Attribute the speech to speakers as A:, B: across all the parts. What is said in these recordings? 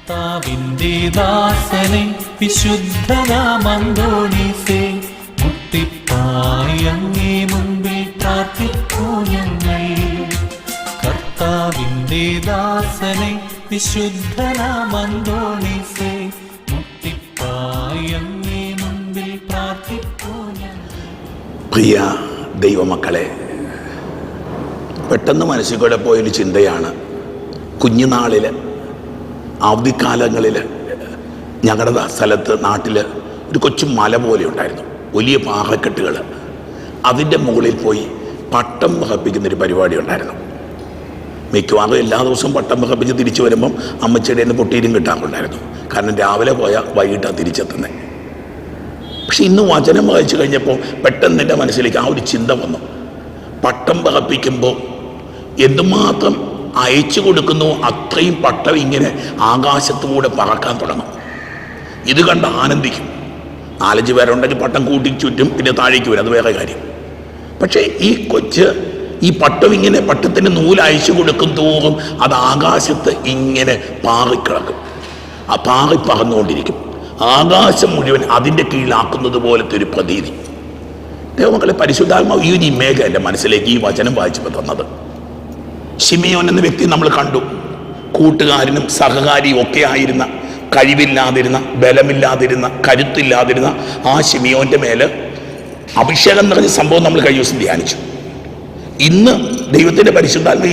A: കർത്താവിന്റെ ദാസനെ വിശുദ്ധനാമന്തോണീസേ, മുട്ടിപ്പായി അങ്ങേ മുൻപിൽ പ്രാർത്ഥിക്കൂ ഞങ്ങൾ. കർത്താവിന്റെ ദാസനെ വിശുദ്ധനാമന്തോണീസേ, മുട്ടിപ്പായി അങ്ങേ മുൻപിൽ പ്രാർത്ഥിക്കൂ ഞങ്ങൾ.
B: പ്രിയ ദൈവമക്കളെ, പെട്ടെന്ന് മനസ്സിൽ കൂടെ പോയൊരു ചിന്തയാണ്. കുഞ്ഞുനാളിൽ അവധിക്കാലങ്ങളിൽ ഞങ്ങളുടെ സ്ഥലത്ത് നാട്ടിൽ ഒരു കൊച്ചു മല പോലെ ഉണ്ടായിരുന്നു, വലിയ പാറക്കെട്ടുകൾ. അതിൻ്റെ മുകളിൽ പോയി പട്ടം വഹപ്പിക്കുന്നൊരു പരിപാടി ഉണ്ടായിരുന്നു. മിക്കവാറും എല്ലാ ദിവസവും പട്ടം വഹപ്പിച്ച് തിരിച്ചു വരുമ്പം അമ്മച്ചിയുടെ നിന്ന് പൊട്ടീരും കിട്ടാറുണ്ടായിരുന്നു. കാരണം രാവിലെ പോയാൽ വൈകിട്ടാണ് തിരിച്ചെത്തുന്നത്. പക്ഷെ ഇന്ന് വചനം വായിച്ചു കഴിഞ്ഞപ്പോൾ പെട്ടെന്ന് എൻ്റെ മനസ്സിലേക്ക് ആ ഒരു ചിന്ത വന്നു. പട്ടം വഹപ്പിക്കുമ്പോൾ എന്തുമാത്രം അയച്ചു കൊടുക്കുന്നു അത്രയും പട്ടം ഇങ്ങനെ ആകാശത്തുകൂടെ പറക്കാൻ തുടങ്ങും. ഇത് കണ്ട് ആനന്ദിക്കും. 4-5 പേരുണ്ടെങ്കിൽ പട്ടം കൂട്ടി ചുറ്റും, പിന്നെ താഴേക്ക് വരും, അത് വേറെ കാര്യം. പക്ഷേ ഈ കൊച്ച് ഈ പട്ടം ഇങ്ങനെ പട്ടത്തിന് നൂല് അയച്ചു കൊടുക്കും തോറും അത് ആകാശത്ത് ഇങ്ങനെ പാറിക്കിടക്കും. ആ പാറി പറന്നുകൊണ്ടിരിക്കും. ആകാശം മുഴുവൻ അതിൻ്റെ കീഴിലാക്കുന്നത് പോലത്തെ ഒരു പ്രതീതി. ദൈവമക്കളെ, പരിശുദ്ധാത്മാവ് ഈ ഒരു ഇമേജ് എൻ്റെ മനസ്സിലേക്ക് ഈ വചനം വായിച്ചപ്പോൾ തന്നത്. ശിമിയോൻ എന്ന വ്യക്തി നമ്മൾ കണ്ടു. കൂട്ടുകാരനും സഹകാരിയും ഒക്കെ ആയിരുന്ന, കഴിവില്ലാതിരുന്ന, ബലമില്ലാതിരുന്ന, കരുത്തില്ലാതിരുന്ന ആ ശിമിയോൻ്റെ മേല് അഭിഷേകം നിറഞ്ഞ സംഭവം നമ്മൾ കഴിഞ്ഞ ദിവസം ധ്യാനിച്ചു. ഇന്ന് ദൈവത്തിൻ്റെ പരിശുദ്ധാത്മ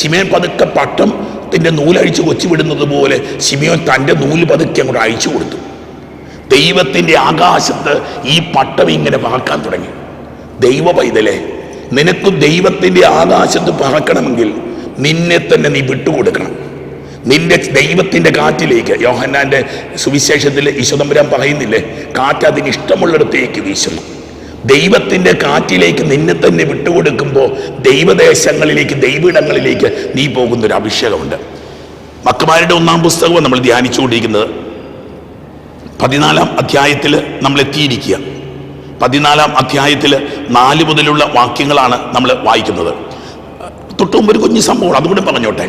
B: ശിമിയോൻ പതുക്കെ പട്ടത്തിന്റെ നൂലഴിച്ച് കൊച്ചു വിടുന്നത് പോലെ ശിമിയോൻ തൻ്റെ നൂല് പതുക്കെ അങ്ങോട്ട് അയച്ചു കൊടുത്തു. ദൈവത്തിൻ്റെ ആകാശത്ത് ഈ പട്ടം ഇങ്ങനെ പറക്കാൻ തുടങ്ങി. ദൈവ പൈതലെ, നിനക്ക് ദൈവത്തിൻ്റെ ആകാശത്ത് പറക്കണമെങ്കിൽ നിന്നെ തന്നെ നീ വിട്ടുകൊടുക്കണം. നിന്റെ ദൈവത്തിൻ്റെ കാറ്റിലേക്ക്, യോഹന്നാന്റെ സുവിശേഷത്തിൽ ഈശോതമ്പുരാൻ പറയുന്നില്ലേ, കാറ്റ് അതിന് ഇഷ്ടമുള്ളിടത്തേക്ക് വീശുന്നു. ദൈവത്തിൻ്റെ കാറ്റിലേക്ക് നിന്നെ തന്നെ വിട്ടുകൊടുക്കുമ്പോൾ ദൈവദേശങ്ങളിലേക്ക്, ദൈവയിടങ്ങളിലേക്ക് നീ പോകുന്നൊരു അഭിഷേകമുണ്ട്. മക്കമാരുടെ 1-ാം പുസ്തകവും നമ്മൾ ധ്യാനിച്ചുകൊണ്ടിരിക്കുന്നത്. 14-ാം അധ്യായത്തിൽ നമ്മൾ എത്തിയിരിക്കുക. 14-ാം അധ്യായത്തിൽ 4 മുതലുള്ള വാക്യങ്ങളാണ് നമ്മൾ വായിക്കുന്നത്. തൊട്ടുമുമ്പ് ഒരു കുഞ്ഞു സംഭവം അതുകൂടെ പറഞ്ഞോട്ടെ.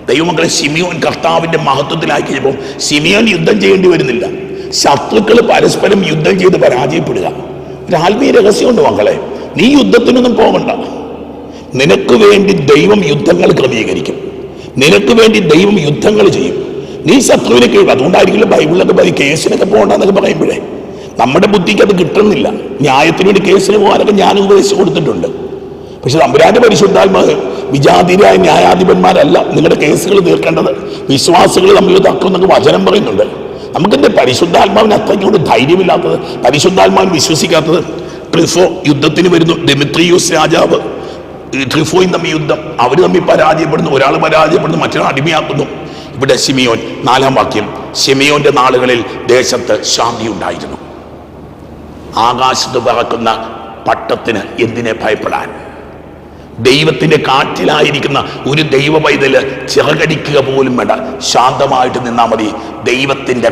B: ദൈവമക്കളെ, ശിമിയോൻ കർത്താവിൻ്റെ മഹത്വത്തിലായി കഴിഞ്ഞപ്പോൾ ശിമിയോൻ യുദ്ധം ചെയ്യേണ്ടി വരുന്നില്ല. ശത്രുക്കൾ പരസ്പരം യുദ്ധം ചെയ്ത് പരാജയപ്പെടുക. ഒരു ആത്മീയ രഹസ്യമുണ്ട് മക്കളെ. നീ യുദ്ധത്തിനൊന്നും പോകണ്ട. നിനക്ക് വേണ്ടി ദൈവം യുദ്ധങ്ങൾ ക്രമീകരിക്കും. നിനക്ക് വേണ്ടി ദൈവം യുദ്ധങ്ങൾ ചെയ്യും. നീ ശത്രുവിനെ കീഴും. അതുകൊണ്ടായിരിക്കും ബൈബിളിലൊക്കെ കേസിനൊക്കെ പോകണ്ടെന്നൊക്കെ പറയുമ്പോഴേ നമ്മുടെ ബുദ്ധിക്ക് അത് കിട്ടുന്നില്ല. ന്യായത്തിന് വേണ്ടി കേസിന് പോകാനൊക്കെ ഞാൻ ഉപദേശിച്ചു കൊടുത്തിട്ടുണ്ട്. പക്ഷെ തമ്പുരാന്റെ പരിശുദ്ധാത്മാവ് വിജാതിരായ ന്യായാധിപന്മാരല്ല നിങ്ങളുടെ കേസുകൾ തീർക്കേണ്ടത്, വിശ്വാസികൾ തമ്മിൽ തർക്കം എന്നൊക്കെ വചനം പറയുന്നുണ്ട്. നമുക്കെന്റെ പരിശുദ്ധാത്മാവിന് അത്രയ്ക്കൊണ്ട് ധൈര്യമില്ലാത്തത്, പരിശുദ്ധാത്മാവിന് വിശ്വസിക്കാത്തത്. ട്രിഫോ യുദ്ധത്തിന് വരുന്നു. ഡെമിത്രിയൂസ് രാജാവ് ട്രിഫോയും തമ്മിൽ യുദ്ധം. അവർ തമ്മിൽ പരാജയപ്പെടുന്നു. ഒരാൾ പരാജയപ്പെടുന്നു, മറ്റൊരാൾ അടിമയാക്കുന്നു. ഇവിടെ ശിമിയോൻ 4-ാം വാക്യം, ശിമിയോന്റെ നാളുകളിൽ ദേശത്ത് ശാന്തി ഉണ്ടായിരുന്നു. ആകാശത്ത് പറക്കുന്ന പട്ടത്തിന് എന്തിനെ ഭയപ്പെടാൻ? ദൈവത്തിന്റെ കാറ്റിലായിരിക്കുന്ന ഒരു ദൈവ പൈതല് ചിറകടിക്കുക പോലും വേണ്ട, ശാന്തമായിട്ട് നിന്നാൽ മതി. ദൈവത്തിന്റെ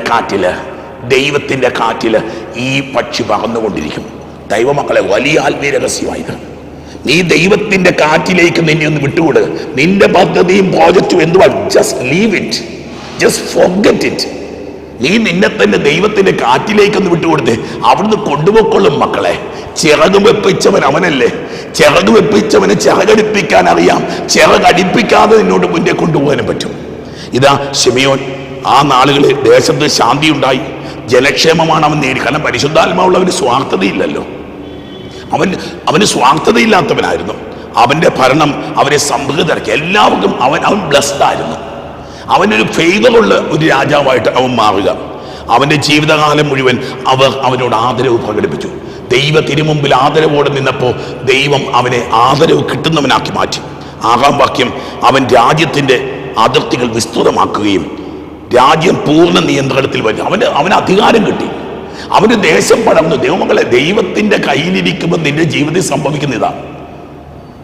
B: കാറ്റില് ഈ പക്ഷി പറന്നുകൊണ്ടിരിക്കും. ദൈവമക്കളെ, വലിയ ആത്മീയ രഹസ്യമായത്. നീ ദൈവത്തിന്റെ കാറ്റിലേക്ക് നിന്നെ ഒന്ന് വിട്ടുകൊടുക്കുക. നിന്റെ പദ്ധതിയും പ്രോജക്റ്റും എന്തുവാ, just leave it, just forget it. നീ നിന്നെ തന്നെ ദൈവത്തിന്റെ കാറ്റിലേക്കൊന്ന് വിട്ടുകൊടുത്തേ, അവിടുന്ന് കൊണ്ടുപോയിക്കൊള്ളും മക്കളെ. ചിറക് വെപ്പിച്ചവൻ അവനല്ലേ. ചിറക് വെപ്പിച്ചവന് ചിറകടിപ്പിക്കാൻ അറിയാം. ചിറകടിപ്പിക്കാതെ നിന്നോട് മുന്നേ കൊണ്ടുപോകാനും പറ്റും. ഇതാ ശിമിയോൻ ആ നാളുകളിൽ ദേശത്ത് ശാന്തി ഉണ്ടായി. ജനക്ഷേമമാണ് അവൻ നേടി. കാരണം പരിശുദ്ധാത്മാവുള്ളവന് സ്വാർത്ഥതയില്ലല്ലോ. അവന് സ്വാർത്ഥതയില്ലാത്തവനായിരുന്നു. അവന്റെ ഭരണം അവരെ സംതൃപ്തരാക്കി. എല്ലാവർക്കും അവൻ ബ്ലെസ്ഡ് ആയിരുന്നു. അവനൊരു ഫേവറുള്ള ഒരു രാജാവായിട്ട് അവൻ മാറുക. അവന്റെ ജീവിതകാലം മുഴുവൻ അവനോട് ആദരവ് പ്രകടിപ്പിച്ചു. ദൈവ തിരുമുമ്പിൽ ആദരവോടെ നിന്നപ്പോൾ ദൈവം അവനെ ആദരവ് കിട്ടുന്നവനാക്കി മാറ്റി. 6-ാം വാക്യം, അവൻ രാജ്യത്തിന്റെ അതിർത്തികൾ വിസ്തൃതമാക്കുകയും രാജ്യം പൂർണ്ണ നിയന്ത്രണത്തിൽ വരും. അവന് അധികാരം കിട്ടി. അവന് ദേശം പടർന്നു. ദൈവമക്കളെ, ദൈവത്തിന്റെ കയ്യിലിരിക്കുമ്പോൾ നിന്റെ ജീവിതത്തിൽ സംഭവിക്കുന്ന ഇതാണ്.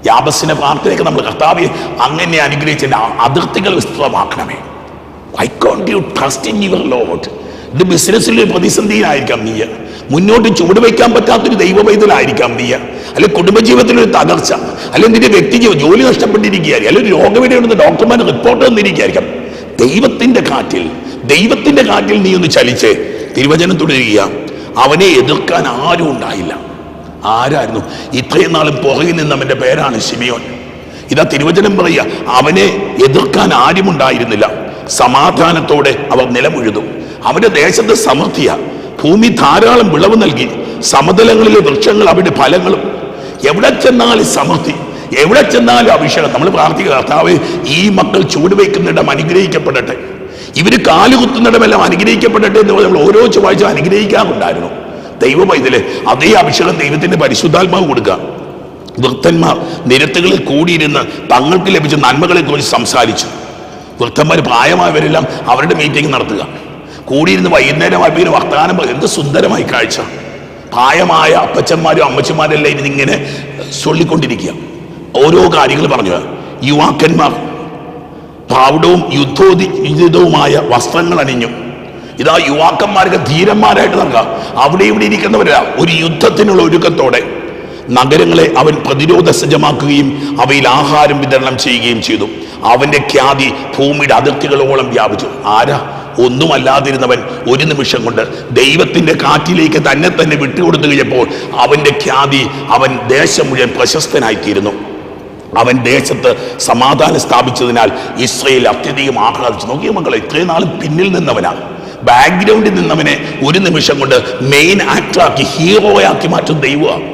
B: യാബസിന്റെ പ്രാർത്ഥനയൊക്കെ നമ്മൾ കർത്താവെ അങ്ങനെ അനുഗ്രഹിച്ചതിന്റെ അതിർത്തികൾ വിസ്തൃതമാക്കണമേ. Why can't you trust in your Lord? ഇത് ബിസിനസ്സിലെ പ്രതിസന്ധിയിലായിരിക്കാം നീ, മുന്നോട്ട് ചുവടുവയ്ക്കാൻ പറ്റാത്തൊരു ദൈവ പൈതലായിരിക്കാം നീ, അല്ലെ കുടുംബജീവിതത്തിലൊരു തകർച്ച, അല്ലെങ്കിൽ നിന്റെ വ്യക്തി ജോലി നഷ്ടപ്പെട്ടിരിക്കുകയായിരിക്കും, അല്ലെങ്കിൽ രോഗവിടെയുണ്ടെന്ന് ഡോക്ടർമാർ റിപ്പോർട്ട് തന്നിരിക്കുകയായിരിക്കാം. ദൈവത്തിന്റെ കാറ്റിൽ നീ ഒന്ന് ചലിച്ച് തിരുവചനം തുടരുക. അവനെ എതിർക്കാൻ ആരും ഉണ്ടായില്ല. ആരായിരുന്നു? ഇത്രയും നാളും പുറകിൽ നിന്നവന്റെ പേരാണ് ശിമിയോൻ. ഇതാ തിരുവചനം പറയുക, അവനെ എതിർക്കാൻ ആരും ഉണ്ടായിരുന്നില്ല. സമാധാനത്തോടെ അവർ നിലമുഴുതു. അവന്റെ ദേശത്ത് സമൃദ്ധിയ, ഭൂമി ധാരാളം വിളവ് നൽകി. സമതലങ്ങളിലെ വൃക്ഷങ്ങൾ അവരുടെ ഫലങ്ങളും. എവിടെ ചെന്നാലും സമൃദ്ധി, എവിടെ ചെന്നാലും അഭിഷേകം. നമ്മൾ പ്രാർത്ഥിക്കുക, കർത്താവേ ഈ മക്കൾ ചൂടുവെക്കുന്നിടം അനുഗ്രഹിക്കപ്പെടട്ടെ, ഇവര് കാലുകുത്തുന്നിടമെല്ലാം അനുഗ്രഹിക്കപ്പെടട്ടെ എന്ന് നമ്മൾ ഓരോ ചൊവ്വാഴ്ച അനുഗ്രഹിക്കാറുണ്ടായിരുന്നു. ദൈവ പൈതല് അതേ അഭിഷേകം ദൈവത്തിന്റെ പരിശുദ്ധാത്മാവ് കൊടുക്കുക. വൃദ്ധന്മാർ നിരത്തുകളിൽ കൂടിയിരുന്ന് തങ്ങൾക്ക് ലഭിച്ച നന്മകളെ കുറിച്ച് സംസാരിച്ചു. വൃദ്ധന്മാർ പ്രായമായവരെല്ലാം അവരുടെ മീറ്റിംഗ് നടത്തുക, കൂടിയിരുന്ന് വൈകുന്നേരമായപ്പോൾ വർത്തമാനം. എന്ത് സുന്ദരമായി കാഴ്ച! പ്രായമായ അപ്പച്ചന്മാരും അമ്മച്ചന്മാരെല്ലാം ഇരുന്നിങ്ങനെ ചൊല്ലിക്കൊണ്ടിരിക്കുക, ഓരോ കാര്യങ്ങൾ പറഞ്ഞു. യുവാക്കന്മാർ പ്രൗഢവും യുദ്ധോദിതവുമായ വസ്ത്രങ്ങൾ അണിഞ്ഞു. ഇതാ യുവാക്കന്മാർക്ക് ധീരന്മാരായിട്ട് നടക്കുക. അവിടെ ഇവിടെ ഇരിക്കുന്നവരാ ഒരു യുദ്ധത്തിനുള്ള ഒരുക്കത്തോടെ നഗരങ്ങളെ അവൻ പ്രതിരോധ സജ്ജമാക്കുകയും അവയിൽ ആഹാരം വിതരണം ചെയ്യുകയും ചെയ്തു. അവന്റെ ഖ്യാതി ഭൂമിയുടെ അതിർത്തികളോളം വ്യാപിച്ചു. ആരാ? ഒന്നുമല്ലാതിരുന്നവൻ ഒരു നിമിഷം കൊണ്ട് ദൈവത്തിന്റെ കാറ്റിലേക്ക് തന്നെ വിട്ടുകൊടുത്തു കഴിഞ്ഞപ്പോൾ അവന്റെ ഖ്യാതി, അവൻ ദേശം മുഴുവൻ പ്രശസ്തനായിത്തീരുന്നു. അവൻ ദേശത്ത് സമാധാനം സ്ഥാപിച്ചതിനാൽ ഇസ്രായേൽ അത്യധികം ആഹ്ലാദിച്ചു. നോക്കിയ മക്കളെ, ഇത്രയും നാളും പിന്നിൽ നിന്നവനാണ്, ബാക്ക്ഗ്രൗണ്ടിൽ നിന്നവനെ ഒരു നിമിഷം കൊണ്ട് മെയിൻ ആക്ടറാക്കി, ഹീറോയാക്കി മാറ്റും ദൈവമാണ്.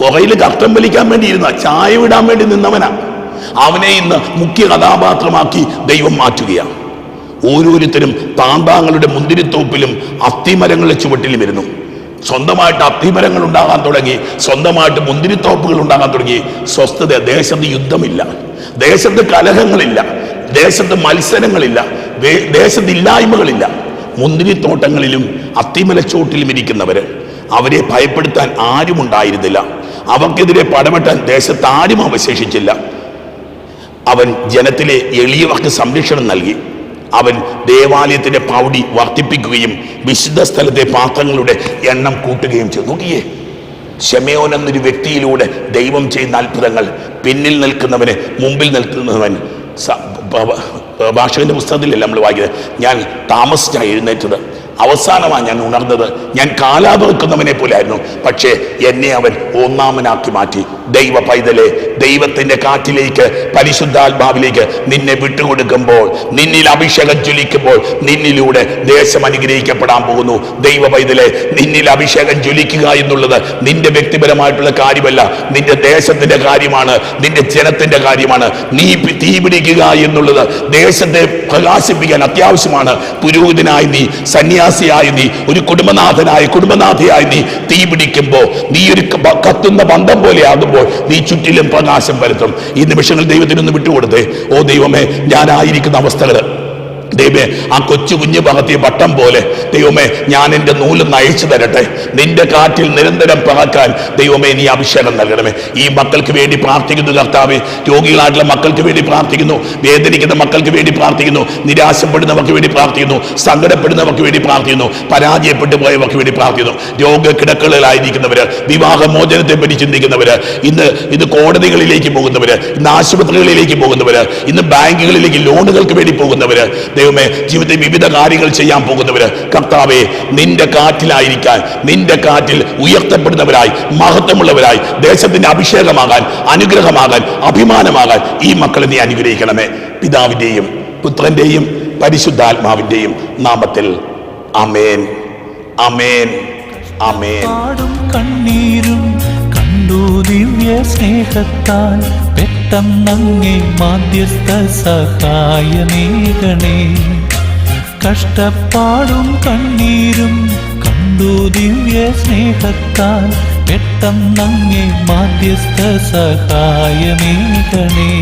B: പുറയിൽ കർട്ടൻ വലിക്കാൻ വേണ്ടിയിരുന്ന, ചായ വിടാൻ വേണ്ടി നിന്നവനാ, അവനെ ഇന്ന് മുഖ്യ കഥാപാത്രമാക്കി ദൈവം മാറ്റുകയാണ്. ഓരോരുത്തരും താന്താങ്ങളുടെ മുന്തിരിത്തോപ്പിലും അത്തിമരങ്ങളുടെ ചുവട്ടിലും ഇരുന്നു. സ്വന്തമായിട്ട് അത്തിമരങ്ങൾ ഉണ്ടാകാൻ തുടങ്ങി, സ്വന്തമായിട്ട് മുന്തിരിത്തോപ്പുകൾ ഉണ്ടാകാൻ തുടങ്ങി. സ്വസ്ഥത. ദേശത്ത് യുദ്ധമില്ല, ദേശത്ത് കലഹങ്ങളില്ല, ദേശത്ത് മത്സരങ്ങളില്ല, ദേശത്ത് ഇല്ലായ്മകളില്ല. മുന്തിരിത്തോട്ടങ്ങളിലും അത്തിമലച്ചോട്ടിലും ഇരിക്കുന്നവര്, അവരെ ഭയപ്പെടുത്താൻ ആരും ഉണ്ടായിരുന്നില്ല. അവർക്കെതിരെ പടവെട്ടാൻ ദേശത്ത് ആരും അവശേഷിച്ചില്ല. അവൻ ജനത്തിലെ എളിയവർക്ക് സംരക്ഷണം നൽകി. അവൻ ദേവാലയത്തിന്റെ പൗടി വർദ്ധിപ്പിക്കുകയും വിശുദ്ധ സ്ഥലത്തെ പാത്രങ്ങളുടെ എണ്ണം കൂട്ടുകയും ചെയ്തു. നോക്കിയേ, ശമയോൻ എന്നൊരു വ്യക്തിയിലൂടെ ദൈവം ചെയ്യുന്ന അത്ഭുതങ്ങൾ. പിന്നിൽ നിൽക്കുന്നവന് മുമ്പിൽ നിൽക്കുന്നവൻ. ഭാഷകന്റെ പുസ്തകത്തിലല്ല നമ്മൾ വായിക്കുന്നത്. ഞാൻ താമസിച്ചാണ് എഴുന്നേറ്റത്, അവസാനമാണ് ഞാൻ ഉണർന്നത്. ഞാൻ കാലാപെറുക്കുന്നവനെ പോലെ ആയിരുന്നു, പക്ഷേ എന്നെ അവൻ ഒന്നാമനാക്കി മാറ്റി. ദൈവ പൈതലെ, ദൈവത്തിന്റെ കാറ്റിലേക്ക്, പരിശുദ്ധാത്മാവിലേക്ക് നിന്നെ വിട്ടുകൊടുക്കുമ്പോൾ, നിന്നിൽ അഭിഷേകം ജ്വലിക്കുമ്പോൾ, നിന്നിലൂടെ ദേശം അനുഗ്രഹിക്കപ്പെടാൻ പോകുന്നു. ദൈവ പൈതലെ, നിന്നിൽ അഭിഷേകം ജ്വലിക്കുക എന്നുള്ളത് നിന്റെ വ്യക്തിപരമായിട്ടുള്ള കാര്യമല്ല, നിന്റെ ദേശത്തിന്റെ കാര്യമാണ്, നിന്റെ ജനത്തിന്റെ കാര്യമാണ്. നീ തീ പിടിക്കുക എന്നുള്ളത് ദേശത്തെ പ്രകാശിപ്പിക്കാൻ അത്യാവശ്യമാണ്. പുരോഹിതനായി നീ, സന്യാസിയായി നീ, ഒരു കുടുംബനാഥയായി നീ തീ പിടിക്കുമ്പോൾ, നീ ഒരു കത്തുന്ന ബന്ധം പോലെ ആകുമ്പോൾ നീ ചുറ്റിലും പ്രകാശം വരുത്തും. ഈ നിമിഷങ്ങൾ ദൈവത്തിനൊന്ന് വിട്ടുകൊടുത്തേ. ഓ ദൈവമേ, ഞാനായിരിക്കുന്ന അവസ്ഥകൾ, ദൈവമേ, ആ കൊച്ചു കുഞ്ഞ് പകർത്തിയ പട്ടം പോലെ ദൈവമേ, ഞാൻ എൻ്റെ നൂല് നയിച്ചു തരട്ടെ. നിന്റെ കാറ്റിൽ നിരന്തരം പറക്കാൻ ദൈവമേ നീ അഭിഷേകം നൽകണമേ. ഈ മക്കൾക്ക് വേണ്ടി പ്രാർത്ഥിക്കുന്നു കർത്താവേ. രോഗികളായിട്ടുള്ള മക്കൾക്ക് വേണ്ടി പ്രാർത്ഥിക്കുന്നു, വേദനിക്കുന്ന മക്കൾക്ക് വേണ്ടി പ്രാർത്ഥിക്കുന്നു, നിരാശപ്പെടുന്നവർക്ക് വേണ്ടി പ്രാർത്ഥിക്കുന്നു, സങ്കടപ്പെടുന്നവർക്ക് വേണ്ടി പ്രാർത്ഥിക്കുന്നു, പരാജയപ്പെട്ടു പോയവർക്ക് വേണ്ടി പ്രാർത്ഥിക്കുന്നു. രോഗക്കിടക്കകളിലായിരിക്കുന്നവര്, വിവാഹമോചനത്തെ പറ്റി ചിന്തിക്കുന്നവര്, ഇന്ന് കോടതികളിലേക്ക് പോകുന്നവര്, ഇന്ന് ആശുപത്രികളിലേക്ക് പോകുന്നവര്, ഇന്ന് ബാങ്കുകളിലേക്ക് ലോണുകൾക്ക് വേണ്ടി പോകുന്നവര്, ദൈവമേ ജീവിതത്തിൽ വിവിധ കാര്യങ്ങൾ ചെയ്യാൻ പോകുന്നവര്, കർത്താവേ നിന്റെ കാറ്റിലായിരിക്കാൻ, നിന്റെ കാറ്റിൽ ഉയർത്തപ്പെടുന്നവരായി, മഹത്വമുള്ളവരായി, ദേശത്തിന്റെ അഭിഷേകമാകാൻ, അനുഗ്രഹമാകാൻ, അഭിമാനമാകാൻ ഈ മക്കളെ നീ അനുഗ്രഹിക്കണമേ. പിതാവിന്റെയും പുത്രന്റെയും പരിശുദ്ധാത്മാവിന്റെയും നാമത്തിൽ ആമേൻ, ആമേൻ, ആമേൻ.
A: കണ്ണീരും കണ്ടു ദിവ്യ സ്നേഹത്താൽ പെട്ടെന്നങ്ങേ മാധ്യസ്ഥ സഹായമേകണേ. കഷ്ടപ്പാടും കണ്ണീരും കണ്ടു ദിവ്യ സ്നേഹത്താൽ പെട്ടെന്നങ്ങേ മാധ്യസ്ഥ സഹായമേകണേ.